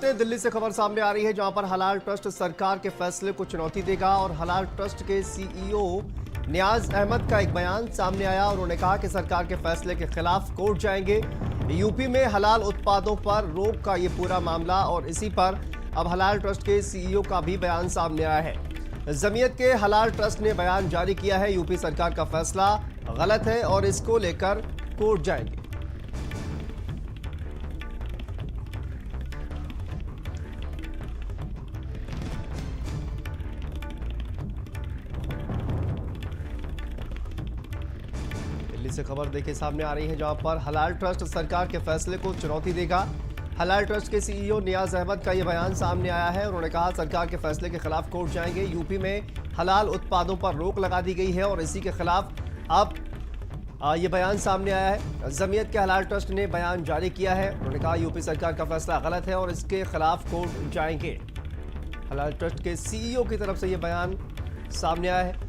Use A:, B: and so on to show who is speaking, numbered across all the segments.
A: बढ़ते हैं, दिल्ली से खबर सामने आ रही है जहां पर हलाल ट्रस्ट सरकार के फैसले को चुनौती देगा और हलाल ट्रस्ट के सीईओ नियाज अहमद का एक बयान सामने आया और उन्होंने कहा कि सरकार के फैसले के खिलाफ कोर्ट जाएंगे। यूपी में हलाल उत्पादों पर रोक का ये पूरा मामला और इसी पर अब हलाल ट्रस्ट के सीईओ का भी बयान सामने आया है। जमीयत के हलाल ट्रस्ट ने बयान जारी किया है, यूपी सरकार का फैसला गलत है और इसको लेकर कोर्ट जाएंगे। दिल्ली से खबर देखिए सामने आ रही है जहां पर हलाल ट्रस्ट सरकार के फैसले को चुनौती देगा। हलाल ट्रस्ट के सीईओ नियाज अहमद का यह बयान सामने आया है। उन्होंने कहा सरकार के फैसले के खिलाफ कोर्ट जाएंगे। यूपी में हलाल उत्पादों पर रोक लगा दी गई है और इसी के खिलाफ अब ये बयान सामने आया है। जमीयत के हलाल ट्रस्ट ने बयान जारी किया है। उन्होंने कहा यूपी सरकार का फैसला गलत है और इसके खिलाफ कोर्ट जाएंगे। हलाल ट्रस्ट के सीईओ की तरफ से यह बयान सामने आया है।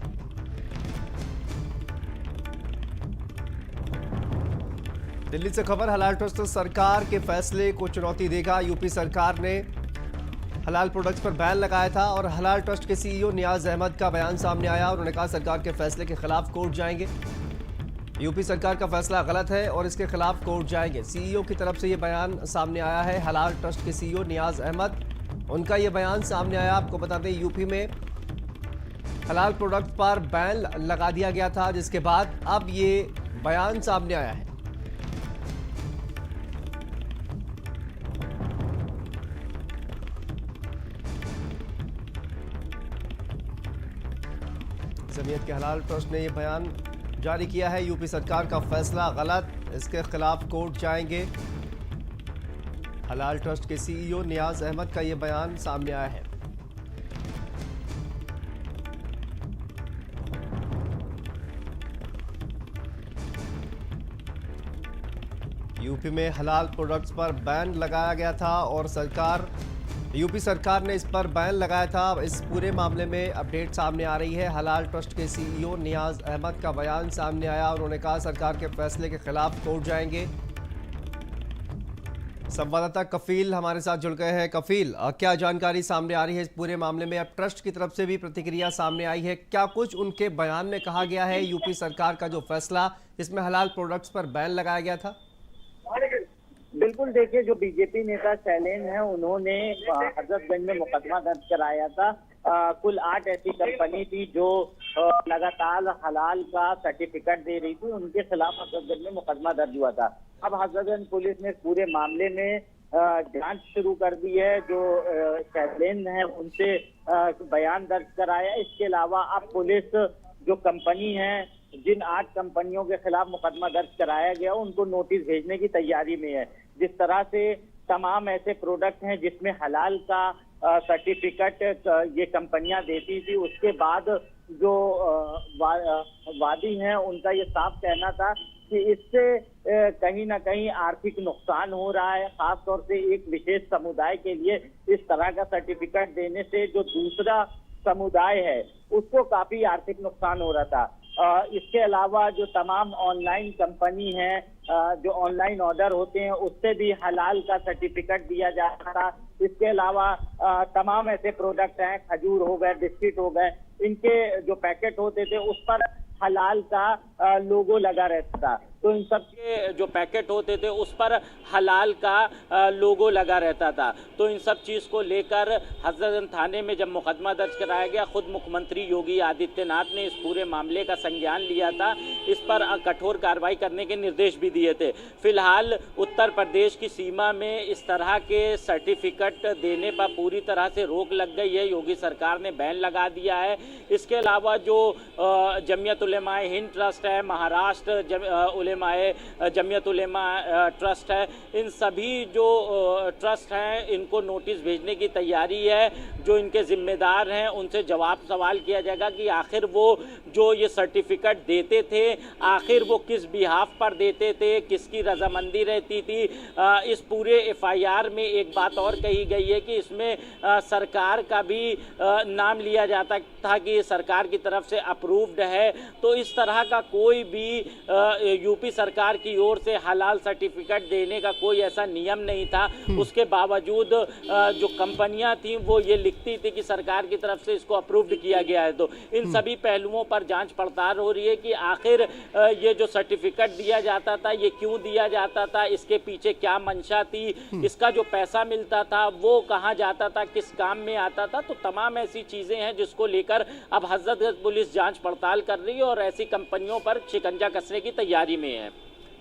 A: दिल्ली से खबर, हलाल ट्रस्ट सरकार के फैसले को चुनौती देगा। यूपी सरकार ने हलाल प्रोडक्ट्स पर बैन लगाया था और हलाल ट्रस्ट के सीईओ नियाज अहमद का बयान सामने आया। उन्होंने कहा सरकार के फैसले के खिलाफ कोर्ट जाएंगे। यूपी सरकार का फैसला गलत है और इसके खिलाफ कोर्ट जाएंगे। सीईओ की तरफ से ये बयान सामने आया है। हलाल ट्रस्ट के सीईओ नियाज अहमद, उनका ये बयान सामने आया। आपको बता दें यूपी में हलाल प्रोडक्ट पर बैन लगा दिया गया था, जिसके बाद अब ये बयान सामने आया है। जमीयत के हलाल ट्रस्ट ने यह बयान जारी किया है, यूपी सरकार का फैसला गलत, इसके खिलाफ कोर्ट जाएंगे। हलाल ट्रस्ट के सीईओ नियाज अहमद का यह बयान सामने आया है। यूपी में हलाल प्रोडक्ट्स पर बैन लगाया गया था और यूपी सरकार ने इस पर बैन लगाया था। इस पूरे मामले में अपडेट सामने आ रही है। हलाल ट्रस्ट के सीईओ नियाज अहमद का बयान सामने आया। उन्होंने कहा सरकार के फैसले के खिलाफ कोर्ट जाएंगे। संवाददाता कफील हमारे साथ जुड़ गए हैं। कफील, क्या जानकारी सामने आ रही है इस पूरे मामले में? अब ट्रस्ट की तरफ से भी प्रतिक्रिया सामने आई है, क्या कुछ उनके बयान में कहा गया है? यूपी सरकार का जो फैसला, इसमें हलाल प्रोडक्ट्स पर बैन लगाया गया था।
B: बिल्कुल, देखिए, जो बीजेपी नेता शैलेन है, उन्होंने हजरतगंज में मुकदमा दर्ज कराया था। कुल 8 ऐसी कंपनी थी जो लगातार हलाल का सर्टिफिकेट दे रही थी, उनके खिलाफ हजरतगंज में मुकदमा दर्ज हुआ था। अब हजरतगंज पुलिस ने पूरे मामले में जांच शुरू कर दी है। जो शैलेन है उनसे बयान दर्ज कराया। इसके अलावा अब पुलिस जो कंपनी है, जिन 8 कंपनियों के खिलाफ मुकदमा दर्ज कराया गया, उनको नोटिस भेजने की तैयारी में है। जिस तरह से तमाम ऐसे प्रोडक्ट हैं जिसमें हलाल का सर्टिफिकेट ये कंपनियां देती थी, उसके बाद जो वादी हैं उनका ये साफ कहना था कि इससे कहीं ना कहीं आर्थिक नुकसान हो रहा है। खासतौर से एक विशेष समुदाय के लिए इस तरह का सर्टिफिकेट देने से जो दूसरा समुदाय है उसको काफी आर्थिक नुकसान हो रहा था। इसके अलावा जो तमाम ऑनलाइन कंपनी है, जो ऑनलाइन ऑर्डर होते हैं, उससे भी हलाल का सर्टिफिकेट दिया जा रहा था। इसके अलावा तमाम ऐसे प्रोडक्ट हैं, खजूर हो गए, बिस्किट हो गए, इनके जो पैकेट होते थे उस पर हलाल का लोगो लगा रहता था। तो इन सब के जो पैकेट होते थे उस पर हलाल का लोगो लगा रहता था। तो इन सब चीज़ को लेकर हजरतगंज थाने में जब मुकदमा दर्ज कराया गया, खुद मुख्यमंत्री योगी आदित्यनाथ ने इस पूरे मामले का संज्ञान लिया था। इस पर कठोर कार्रवाई करने के निर्देश भी दिए थे। फिलहाल उत्तर प्रदेश की सीमा में इस तरह के सर्टिफिकेट देने पर पूरी तरह से रोक लग गई है। योगी सरकार ने बैन लगा दिया है। इसके अलावा जो जमीयत उलेमाए हिंद ट्रस्ट है, महाराष्ट्र जमीयत उलेमा ट्रस्ट है, इन सभी जो ट्रस्ट हैं इनको नोटिस भेजने की तैयारी है।
C: जो इनके जिम्मेदार हैं उनसे जवाब सवाल किया जाएगा कि आखिर वो जो ये सर्टिफिकेट देते थे आखिर वो किस बिहाफ पर देते थे, किसकी रजामंदी रहती थी। इस पूरे एफआईआर में एक बात और कही गई है कि इसमें सरकार का भी नाम लिया जाता था कि सरकार की तरफ से अप्रूव्ड है। तो इस तरह का कोई भी यूपी सरकार की ओर से हलाल सर्टिफिकेट देने का कोई ऐसा नियम नहीं था। उसके बावजूद जो कंपनियां थी वो ये लिखती थी कि सरकार की तरफ से इसको अप्रूव्ड किया गया है। तो इन सभी पहलुओं पर जांच पड़ताल हो रही है कि आखिर ये जो सर्टिफिकेट दिया जाता था ये क्यों दिया जाता था, इसके पीछे क्या मंशा थी, इसका जो पैसा मिलता था वो कहाँ जाता था, किस काम में आता था। तो तमाम ऐसी चीजें हैं जिसको लेकर अब हजरतगंज पुलिस जांच पड़ताल कर रही है और ऐसी कंपनियों पर शिकंजा कसने की तैयारी में है।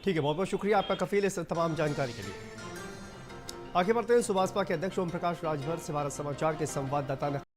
A: ठीक है, बहुत बहुत शुक्रिया आपका कफील इस तमाम जानकारी के लिए। आगे बढ़ते हैं। सुभाषपा के अध्यक्ष ओम प्रकाश राजभर से भारत समाचार के संवाददाता ने